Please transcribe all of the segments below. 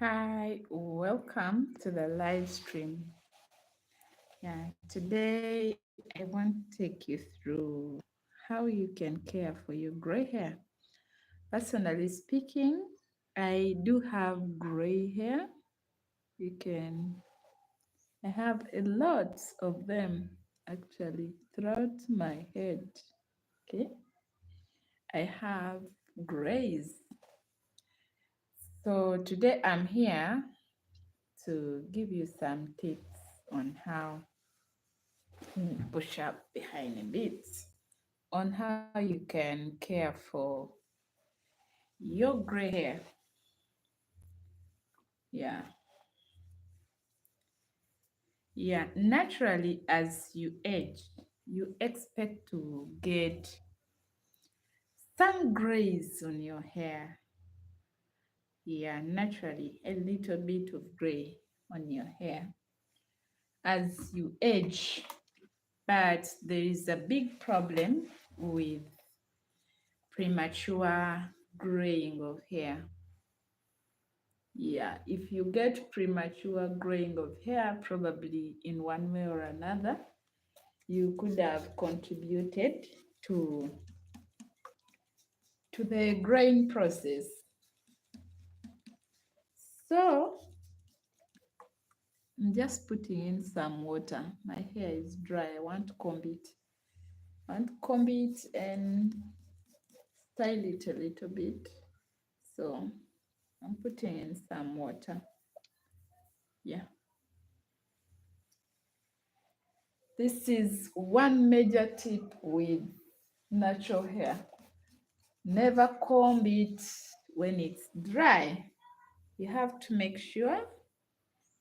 Hi, welcome to the live stream. Today I want to take you through how you can care for your gray hair. Personally speaking, I do have gray hair. You can, I have a lot of them actually throughout my head. Okay, I have grays. So today I'm here to give you some tips on how push up behind a bit on how you can care for your gray hair. Yeah. Yeah. Naturally, as you age, you expect to get some grays on your hair. Yeah, naturally, a little bit of gray on your hair as you age. But there is a big problem with premature graying of hair. Yeah, if you get premature graying of hair, probably in one way or another, you could have contributed to to the graying process. So I'm just putting in some water. My hair is dry. I want to comb it. I want to comb it and style it a little bit. So I'm putting in some water. Yeah. This is one major tip with natural hair. Never comb it when it's dry. You have to make sure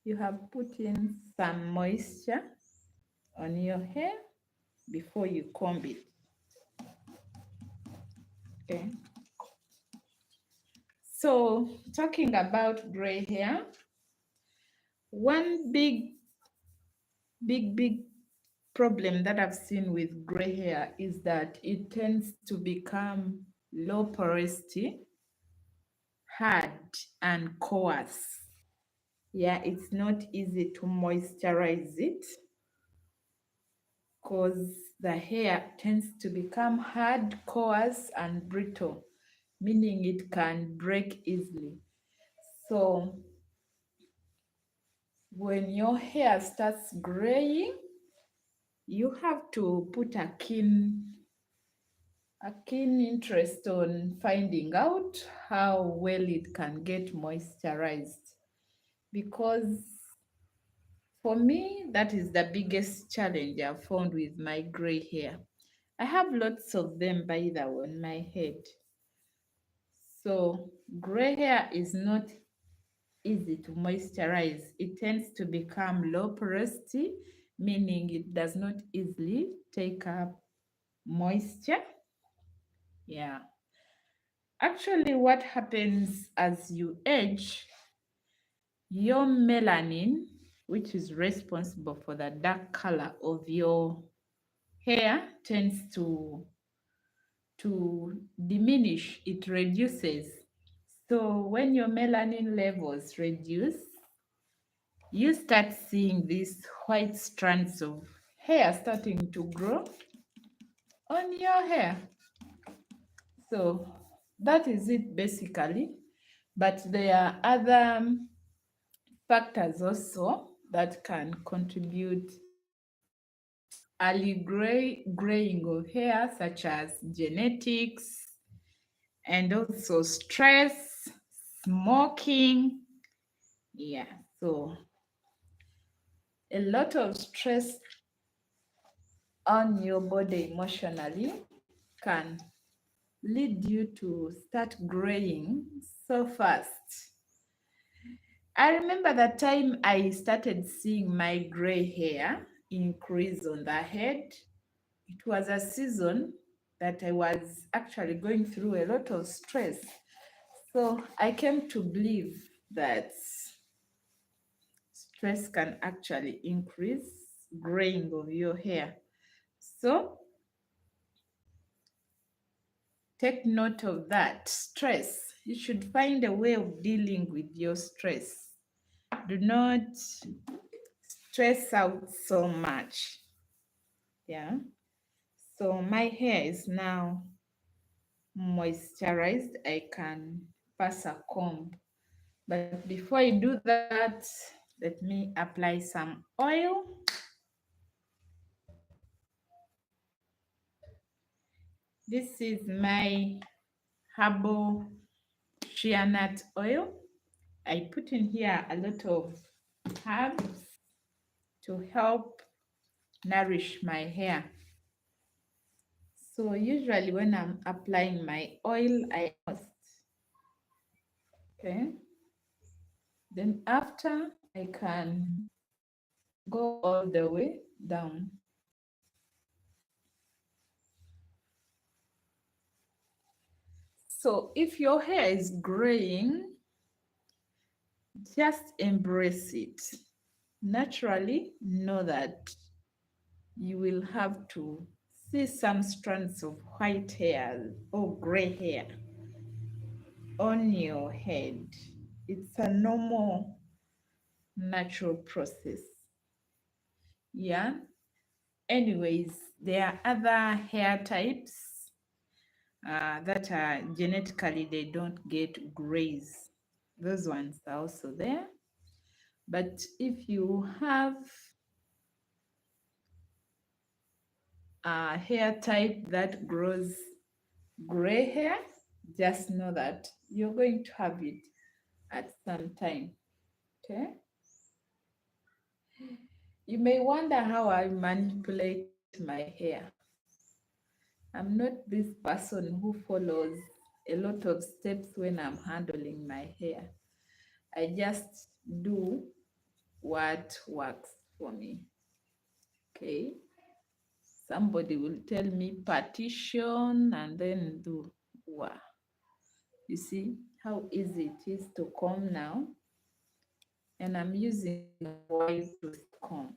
you have put in some moisture on your hair before you comb it. Okay. So talking about gray hair, one big problem that I've seen with gray hair is that it tends to become low porosity, hard, and coarse. Yeah, it's not easy to moisturize it because the hair tends to become hard, coarse, and brittle, meaning it can break easily. So when your hair starts graying, you have to put a keen interest on finding out how well it can get moisturized, because for me that is the biggest challenge I've found with my gray hair. I have lots of them, by the way, on my head. So gray hair is not easy to moisturize. It tends to become low porosity, meaning it does not easily take up moisture. Yeah. Actually, what happens as you age, your melanin, which is responsible for the dark color of your hair, tends to diminish, it reduces. So when your melanin levels reduce, you start seeing these white strands of hair starting to grow on your hair. So that is it basically. But there are other factors also that can contribute early graying of hair, such as genetics and also stress, smoking. Yeah, so a lot of stress on your body emotionally can lead you to start graying so fast. I remember the time I started seeing my gray hair increase on the head. It was a season that I was actually going through a lot of stress. So I came to believe that stress can actually increase graying of your hair. So take note of that. Stress you should find a way of dealing with your stress. Do not stress out so much. Yeah. So my hair is now moisturized. I can pass a comb. But before I do that, let me apply some oil. This is my herbal shea nut oil. I put in here a lot of herbs to help nourish my hair. So usually when I'm applying my oil, I must, okay? Then after, I can go all the way down. So if your hair is graying, just embrace it. Naturally, know that you will have to see some strands of white hair or gray hair on your head. It's a normal, natural process. Yeah. Anyways, there are other hair types that are genetically they don't get grays. Those ones are also there. But if you have a hair type that grows gray hair, just know that you're going to have it at some time. Okay? You may wonder how I manipulate my hair. I'm not this person who follows a lot of steps when I'm handling my hair. I just do what works for me. Okay? Somebody will tell me partition and then do what. You see how easy it is to comb now? And I'm using a wide tooth comb.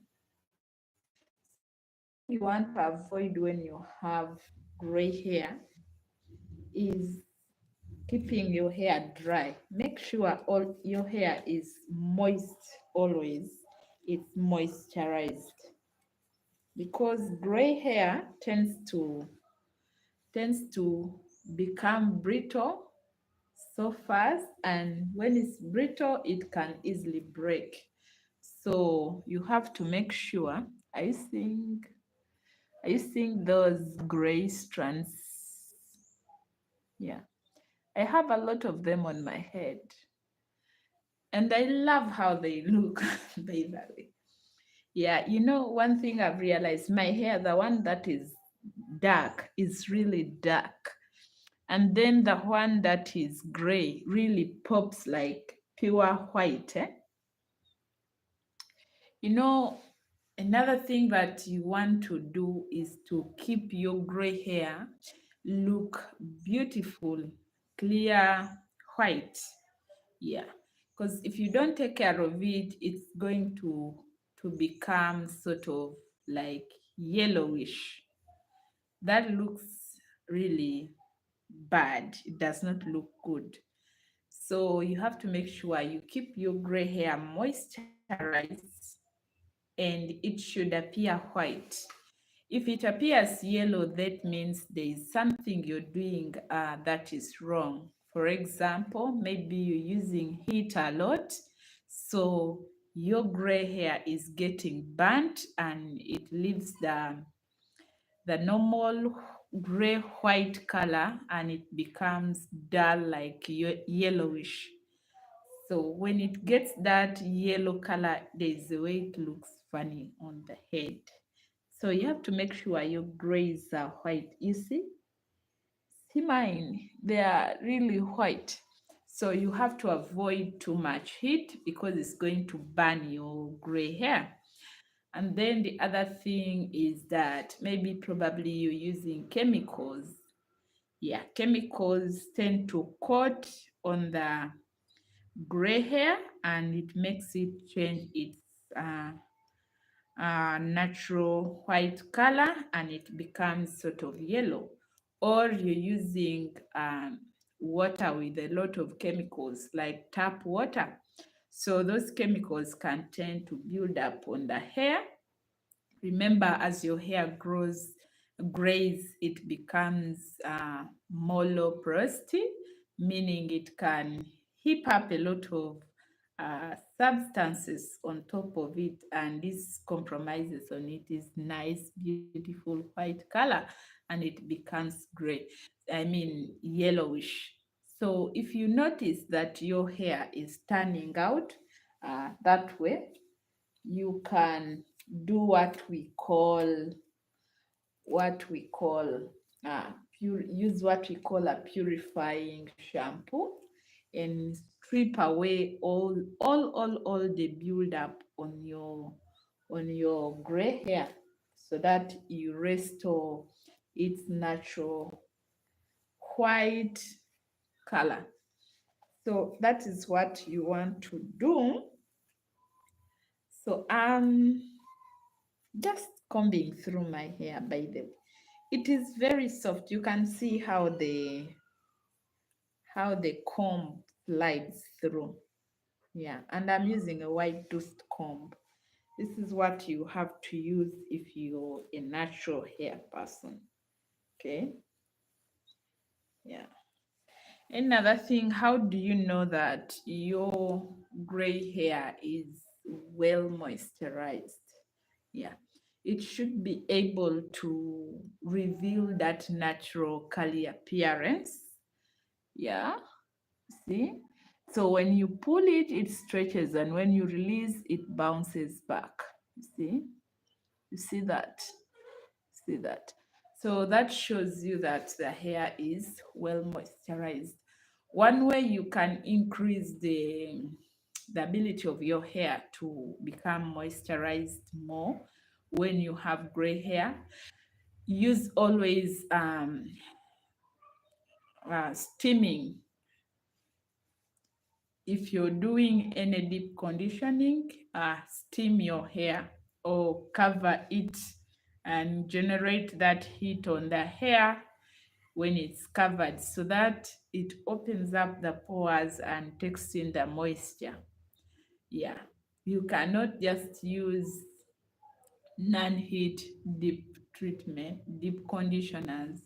One thing you want to avoid when you have gray hair is keeping your hair dry. Make sure all your hair is moist always. It's moisturized because gray hair tends to become brittle so fast, and when it's brittle it can easily break. So you have to make sure. I think those gray strands. Yeah, I have a lot of them on my head, and I love how they look. By the way, yeah, one thing I've realized, my hair, the one that is dark, is really dark, and then the one that is gray really pops like pure white. You know, another thing that you want to do is to keep your gray hair look beautiful, clear, white. Yeah, because if you don't take care of it, it's going to become sort of like yellowish. That looks really bad. It does not look good. So you have to make sure you keep your gray hair moisturized and it should appear white. If it appears yellow, that means there is something you're doing that is wrong. For example, maybe you're using heat a lot, so your gray hair is getting burnt and it leaves the normal gray white color and it becomes dull like yellowish. So when it gets that yellow color, there's a way it looks funny on the head. So you have to make sure your grays are white. You see mine, they are really white. So you have to avoid too much heat because it's going to burn your gray hair. And then the other thing is that maybe probably you're using chemicals. Yeah, chemicals tend to coat on the gray hair and it makes it change its natural white color and it becomes sort of yellow. Or you're using water with a lot of chemicals like tap water. So those chemicals can tend to build up on the hair. Remember, as your hair grays, it becomes more low porosity, meaning it can heap up a lot of substances on top of it, and this compromises on it is nice, beautiful white color, and it becomes gray. I mean, yellowish. So if you notice that your hair is turning out that way, you can do uh, use what we call a purifying shampoo and strip away all the build up on your gray hair so that you restore its natural white color. So that is what you want to do. So just combing through my hair, by the way. It is very soft. You can see how the comb slides through. Yeah, and I'm using a white toothed comb. This is what you have to use if you're a natural hair person. Okay. Yeah. Another thing, how do you know that your gray hair is well moisturized? Yeah, it should be able to reveal that natural curly appearance. Yeah, see? So when you pull it, it stretches, and when you release, it bounces back. You see? You see that? See that? So that shows you that the hair is well moisturized. One way you can increase the ability of your hair to become moisturized more when you have gray hair, use always steaming. If you're doing any deep conditioning, steam your hair or cover it and generate that heat on the hair when it's covered so that it opens up the pores and takes in the moisture. Yeah, you cannot just use non-heat deep conditioners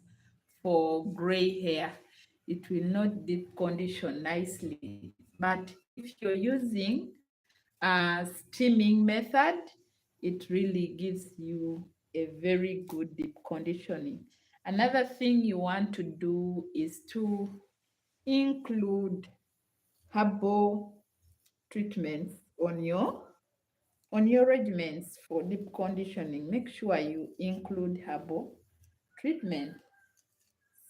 for gray hair. It will not deep condition nicely. But if you're using a steaming method, it really gives you a very good deep conditioning. Another thing you want to do is to include herbal treatments on your regimens for deep conditioning. Make sure you include herbal treatment.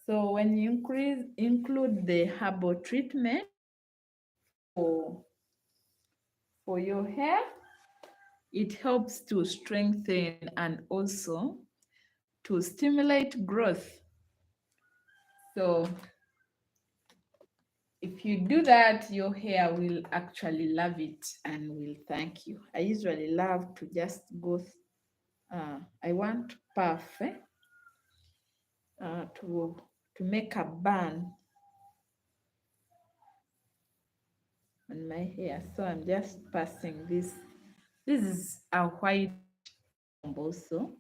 So when you include the herbal treatment for your hair, it helps to strengthen and also to stimulate growth. So if you do that, your hair will actually love it and will thank you. I usually love to just go, I want to puff to make a bun on my hair. So I'm just passing this. This is a white comb also.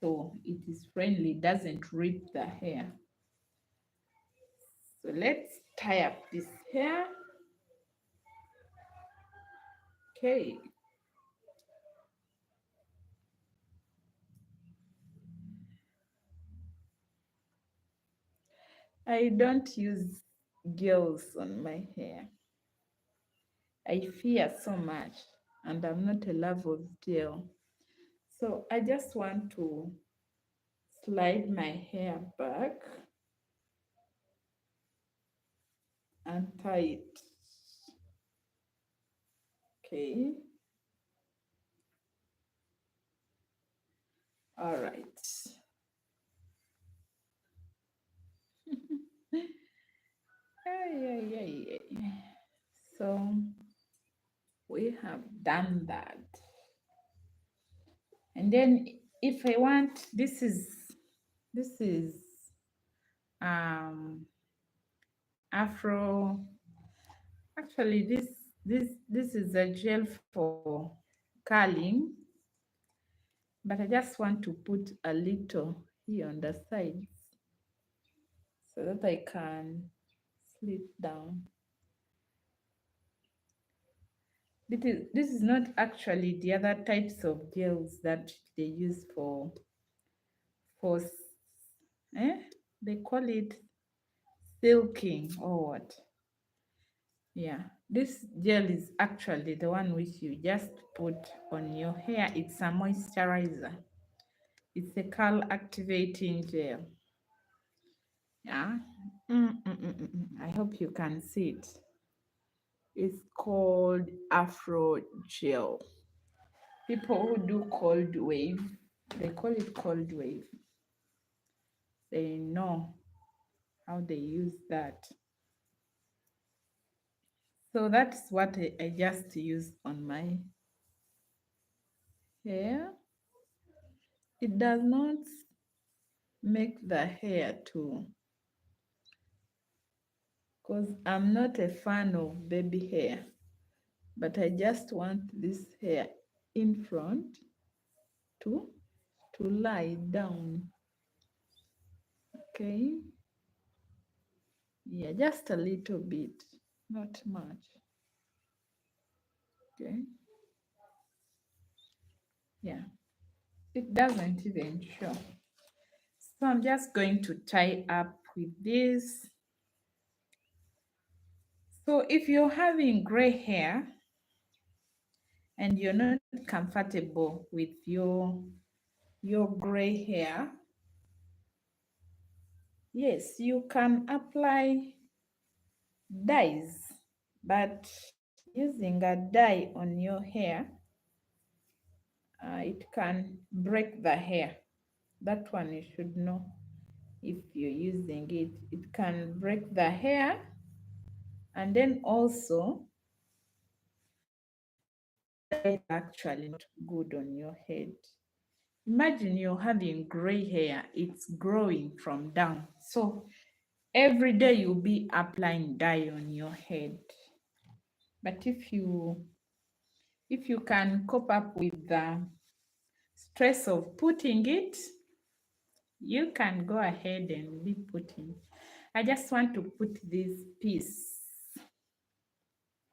So it is friendly, doesn't rip the hair. So let's tie up this hair. Okay. I don't use gels on my hair. I fear so much, and I'm not a lover of gel. So I just want to slide my hair back and tie it. Okay. All right. So we have done that. And then if I want, this is um Afro. Actually, this is a gel for curling, but I just want to put a little here on the sides so that I can slit down. This is not actually the other types of gels that they use for they call it silking or what. Yeah, this gel is actually the one which you just put on your hair. It's a moisturizer. It's a curl activating gel. Yeah. I hope you can see it. It's called Afro Gel. People who do cold wave, they call it cold wave. They know how they use that. So that's what I just use on my hair. It does not make the hair too, because I'm not a fan of baby hair, but I just want this hair in front to lie down. Okay, yeah, just a little bit, not much. Okay, yeah, it doesn't even show. So I'm just going to tie up with this. So if you're having gray hair and you're not comfortable with your gray hair, yes, you can apply dyes, but using a dye on your hair, it can break the hair. That one you should know. If you're using it, it can break the hair, and then also some dyes are actually not good on your head. Imagine you're having gray hair, it's growing from down. So every day you'll be applying dye on your head. But if you can cope up with the stress of putting it, you can go ahead and be putting. I just want to put this piece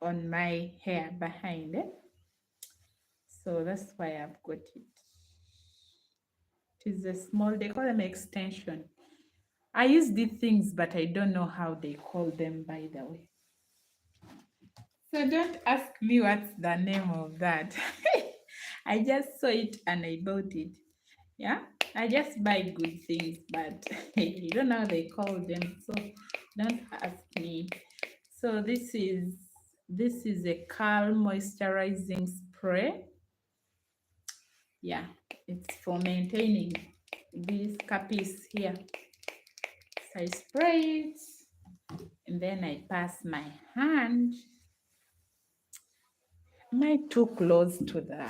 on my hair behind it. So that's why I've got it. It is a small, they call them extension. I use these things, but I don't know how they call them, by the way. So don't ask me what's the name of that. I just saw it and I bought it. Yeah, I just buy good things, but you don't know how they call them, so don't ask me. So this is a curl moisturizing spray. Yeah, it's for maintaining this cappies here. So I spray it and then I pass my hand. Am I too close to the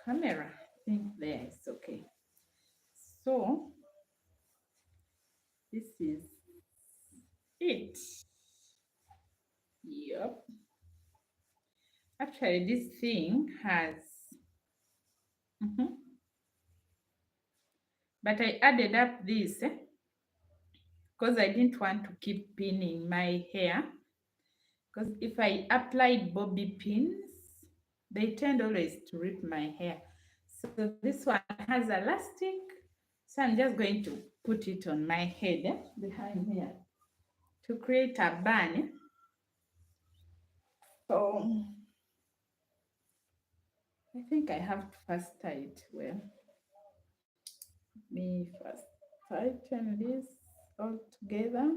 camera? I think there it's okay. So this is it. Yep. Actually, this thing has, but I added up this because I didn't want to keep pinning my hair. Because if I apply bobby pins, they tend always to rip my hair. So this one has elastic. So I'm just going to put it on my head behind here to create a bun. So I think I have to first tie it well. Let me first tighten this all together.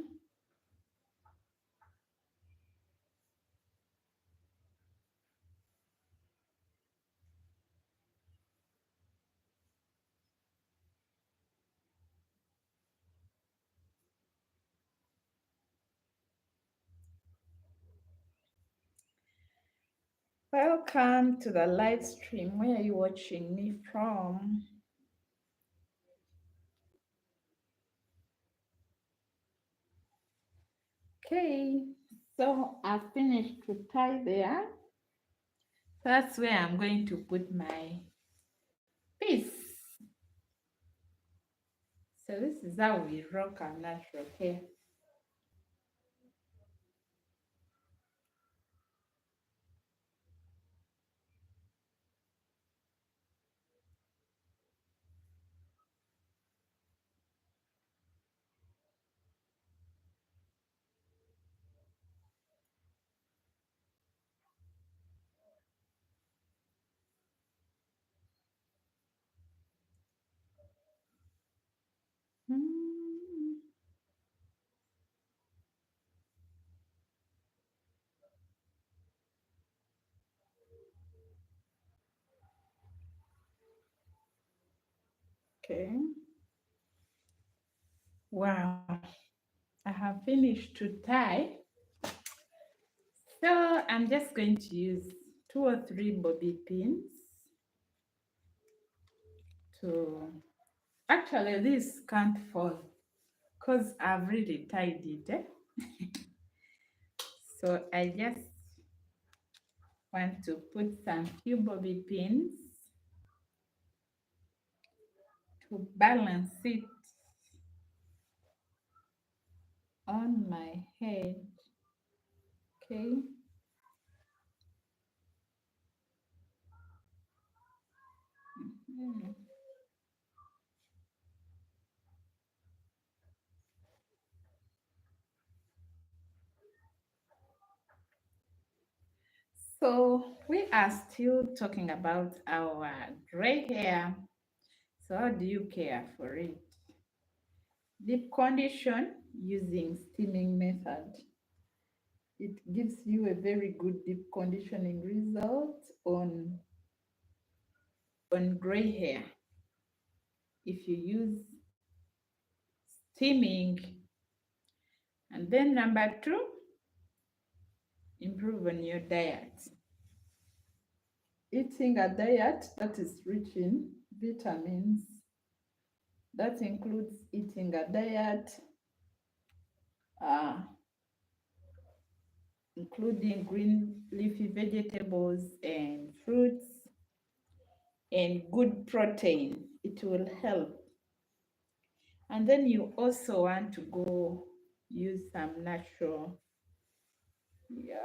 Welcome to the live stream. Where are you watching me from? Okay, so I've finished to tie there. That's where I'm going to put my piece. So this is how we rock our natural hair. Mm, okay. Wow. I have finished to tie. So I'm just going to use 2 or 3 bobby pins to, actually this can't fall because I've really tied it. So I just want to put some few bobby pins to balance it on my head. Okay. Mhm. So we are still talking about our gray hair. So how do you care for it? Deep condition using steaming method. It gives you a very good deep conditioning result on gray hair. If you use steaming, and then number 2, improve on your diet. Eating a diet that is rich in vitamins. That includes eating a diet uh, including green leafy vegetables and fruits and good protein. It will help. And then you also want to go use some natural. Yeah.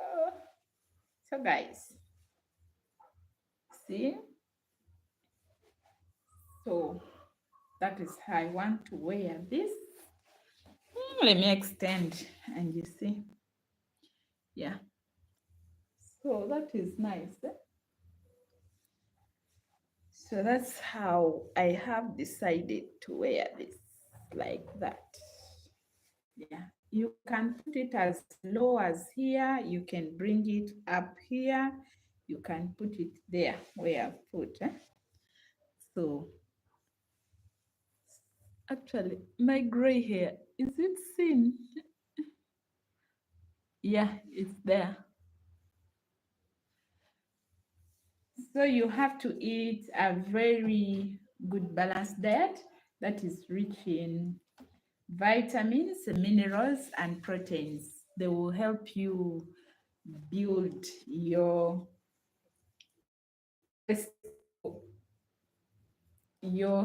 So guys, see? So that is how I want to wear this. Let me extend and you see. Yeah. So that is nice. So that's how I have decided to wear this like that. Yeah. You can put it as low as here. You can bring it up here. You can put it there where I've put. So actually, my gray hair, is it seen? Yeah, it's there. So you have to eat a very good balanced diet that is rich in vitamins, minerals, and proteins. They will help you build your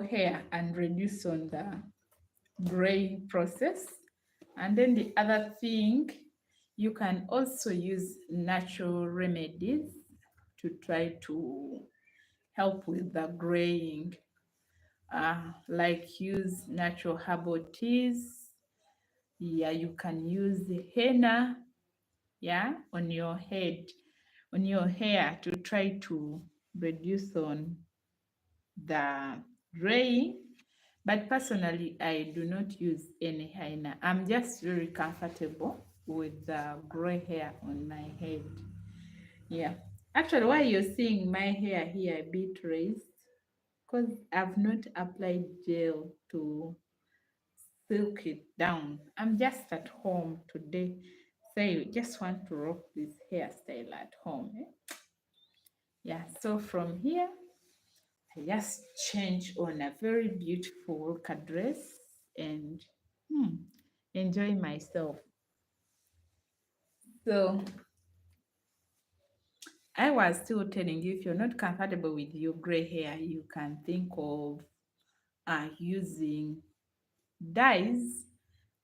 hair and reduce on the graying process. And then the other thing, you can also use natural remedies to try to help with the graying, like use natural herbal teas. Yeah, you can use the henna, yeah, on your head, on your hair to try to reduce on the graying. But personally, I do not use any henna. I'm just very comfortable with the gray hair on my head. Yeah. Actually, why you're seeing my hair here a bit raised, because I've not applied gel to silk it down. I'm just at home today. So you just want to rock this hairstyle at home. Yeah, so from here, I just change on a very beautiful worker dress and enjoy myself. So I was still telling you, if you're not comfortable with your gray hair, you can think of using dyes,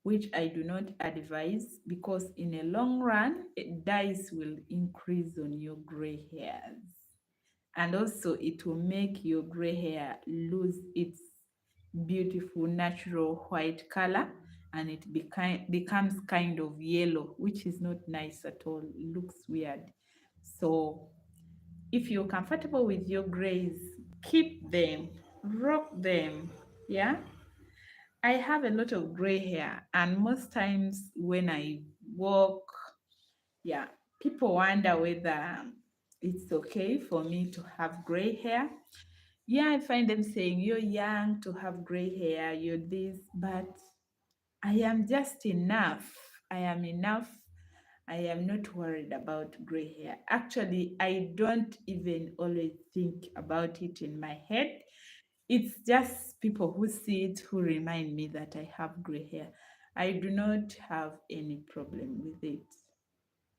which I do not advise, because in a long run, dyes will increase on your gray hairs. And also it will make your gray hair lose its beautiful natural white color, and it becomes kind of yellow, which is not nice at all. It looks weird. So if you're comfortable with your grays, keep them, rock them. Yeah. I have a lot of gray hair, and most times when I walk, yeah, people wonder whether it's okay for me to have gray hair. Yeah, I find them saying, "You're young to have gray hair, you're this," but I am just enough. I am enough. I am not worried about gray hair. Actually, I don't even always think about it in my head. It's just people who see it who remind me that I have gray hair. I do not have any problem with it.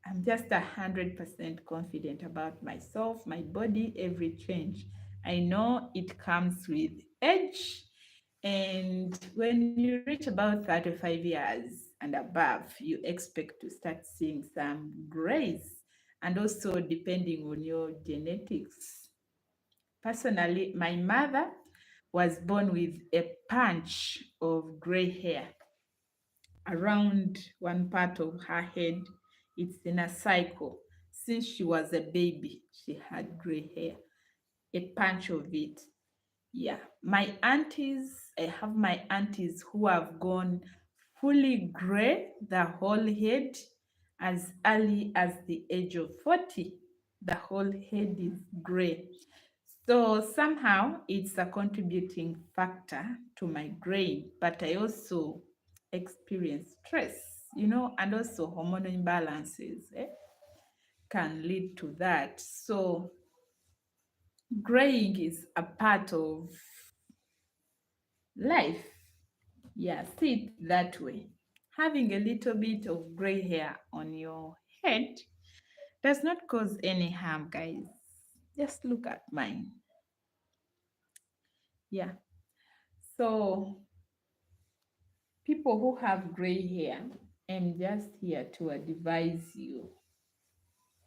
I'm just 100% confident about myself, my body, every change. I know it comes with age. And when you reach about 35 years and above, you expect to start seeing some grays, and also depending on your genetics. Personally, my mother was born with a punch of gray hair around one part of her head. It's in a cycle. Since she was a baby, she had gray hair, a punch of it. Yeah. My aunties, I have my aunties who have gone fully gray, the whole head, as early as the age of 40. The whole head is gray. So somehow it's a contributing factor to my graying, but I also experience stress, and also hormonal imbalances can lead to that. So graying is a part of life. Yeah, see it that way. Having a little bit of gray hair on your head does not cause any harm, guys. Just look at mine. Yeah. So people who have gray hair, I'm just here to advise you.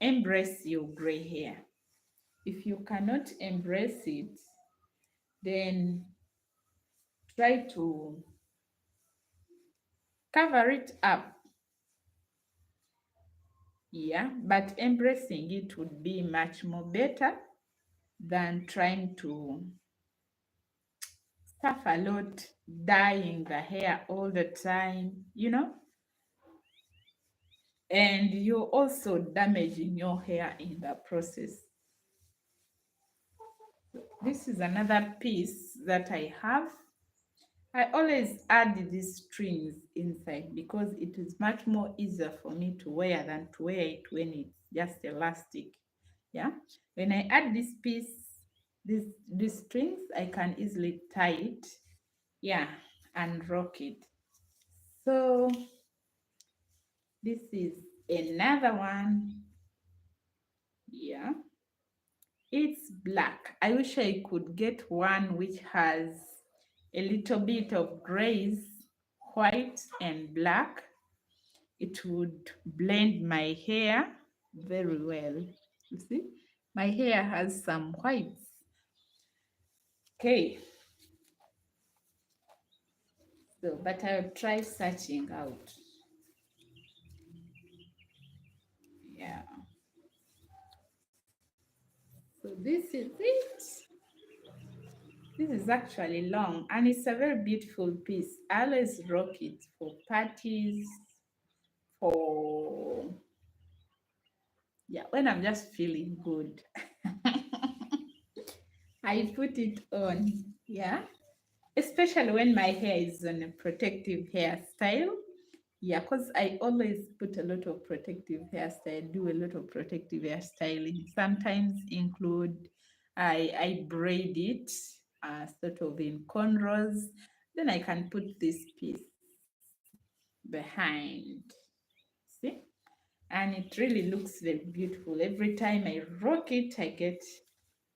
Embrace your gray hair. If you cannot embrace it, then try to cover it up. Yeah, but embracing it would be much more better than trying to suffer a lot, dyeing the hair all the time, and you're also damaging your hair in the process. This is another piece that I have. I always add these strings inside because it is much more easier for me to wear than to wear it when it's just elastic. Yeah. When I add this piece, these strings, I can easily tie it. Yeah, and rock it. So this is another one. Yeah. It's black. I wish I could get one which has a little bit of grays, white and black. It would blend my hair very well. You see, my hair has some whites. Okay, so but I'll try searching out. Yeah, so this is it. This is actually long and it's a very beautiful piece. I always rock it for parties, for, yeah, when I'm just feeling good. I put it on, yeah, especially when my hair is on a protective hairstyle. Yeah, because I always put a lot of protective hairstyle, do a lot of protective hairstyling. Sometimes include, I braid it sort of in cornrows. Then I can put this piece behind. See? and it really looks very beautiful. Every time I rock it, I get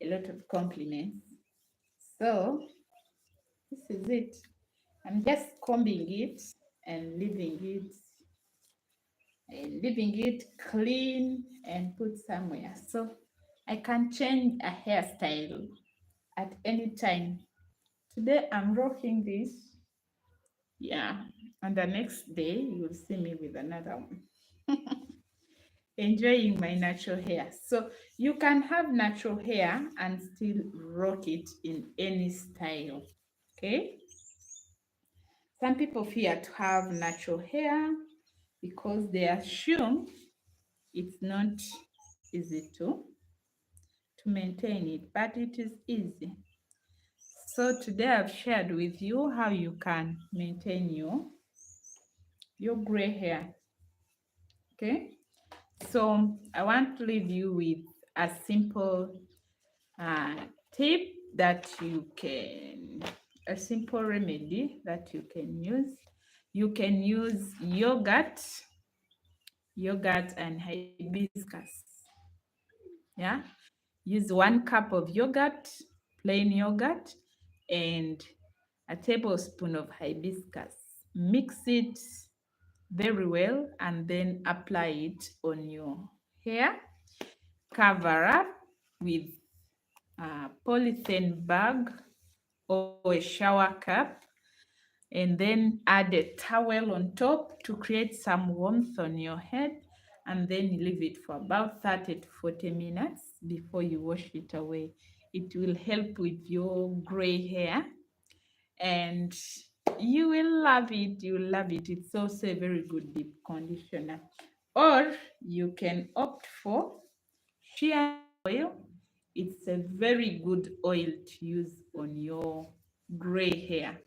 a lot of compliments. So this is it. I'm just combing it and leaving it clean and put somewhere. So I can change a hairstyle at any time. Today I'm rocking this. Yeah. And the next day you'll see me with another one. Enjoying my natural hair. So you can have natural hair and still rock it in any style. Okay? Some people fear to have natural hair because they assume it's not easy to maintain it, but it is easy. So today I've shared with you how you can maintain your gray hair. Okay? So I want to leave you with a simple uh, tip that you can, a simple remedy that you can use. You can use yogurt and hibiscus. Yeah, use 1 cup of yogurt, plain yogurt, and a tablespoon of hibiscus. Mix it very well and then apply it on your hair. Cover up with a polythene bag or a shower cap, and then add a towel on top to create some warmth on your head, and then leave it for about 30 to 40 minutes before you wash it away. It will help with your gray hair and you will love it. You will love it. It's also a very good deep conditioner. Or you can opt for shea oil. It's a very good oil to use on your gray hair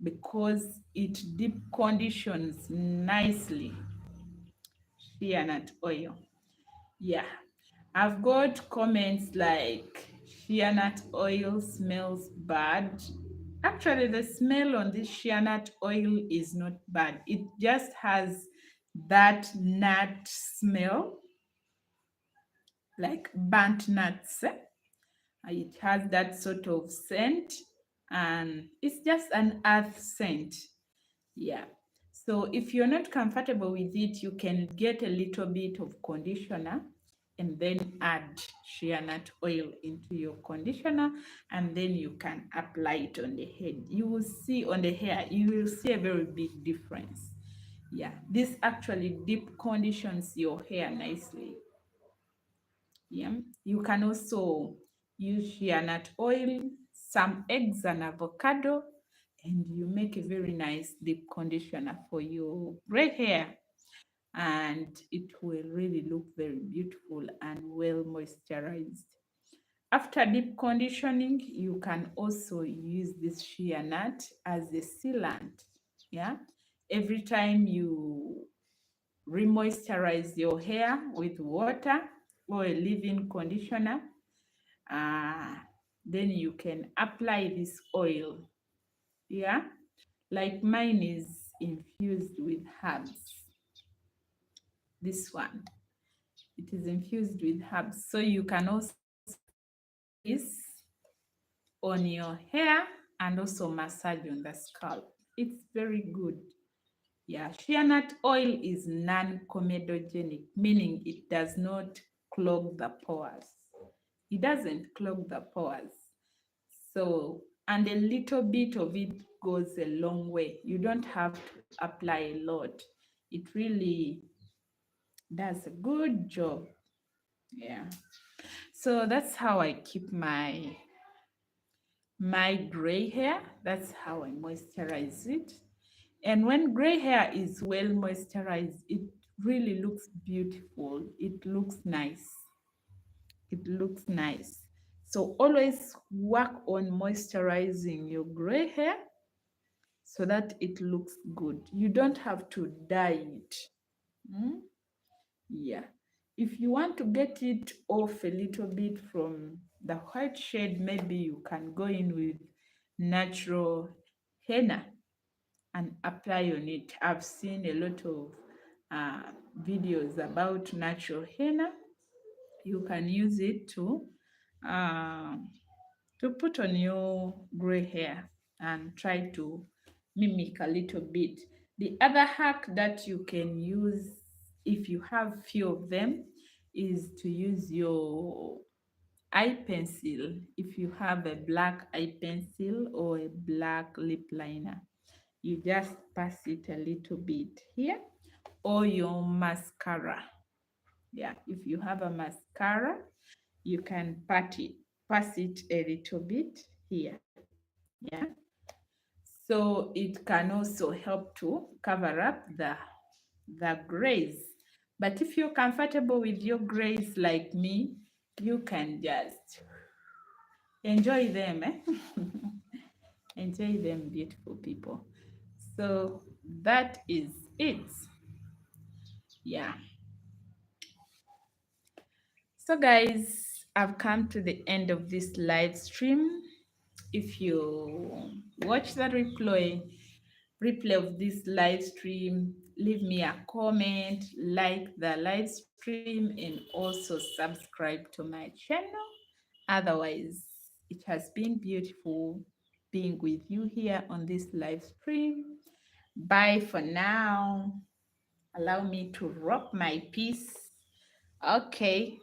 because it deep conditions nicely. Shea nut oil. Yeah. I've got comments like shea nut oil smells bad. Actually, the smell on this shea nut oil is not bad. It just has that nut smell, like burnt nuts. It has that sort of scent, and it's just an earth scent. Yeah. So if you're not comfortable with it, you can get a little bit of conditioner and then add shea nut oil into your conditioner, and then you can apply it on the head. You will see on the hair, you will see a very big difference. Yeah, this actually deep conditions your hair nicely. Yeah, you can also use shea nut oil, some eggs and avocado, and you make a very nice deep conditioner for your gray hair, and it will really look very beautiful and well moisturized. After deep conditioning, you can also use this shea nut as a sealant. Yeah, every time you remoisturize your hair with water or a leave-in conditioner, uh, then you can apply this oil. Yeah, like mine is infused with herbs. This one, it is infused with herbs, so you can also this on your hair and also massage on the scalp. It's very good. Yeah, shea nut oil is non-comedogenic, meaning it does not clog the pores. It doesn't clog the pores. So, and a little bit of it goes a long way. You don't have to apply a lot. It really does a good job. Yeah. So that's how I keep my gray hair. That's how I moisturize it. And when gray hair is well moisturized, it really looks beautiful. It looks nice. It looks nice. So always work on moisturizing your gray hair so that it looks good. You don't have to dye it. Mm? Yeah. If you want to get it off a little bit from the white shade, maybe you can go in with natural henna and apply on it. I've seen a lot of uh, videos about natural henna, you can use it uh, to put on your gray hair and try to mimic a little bit. The other hack that you can use if you have few of them is to use your eye pencil. If you have a black eye pencil or a black lip liner, you just pass it a little bit here, or your mascara. Yeah, if you have a mascara, you can pass it a little bit here. Yeah, so it can also help to cover up the grays. But if you're comfortable with your grays like me, you can just enjoy them. Enjoy them, beautiful people. So that is it. Yeah. So guys, I've come to the end of this live stream. If you watch the replay of this live stream, leave me a comment, like the live stream, and also subscribe to my channel. Otherwise, it has been beautiful being with you here on this live stream. Bye for now. Allow me to rock my piece. Okay.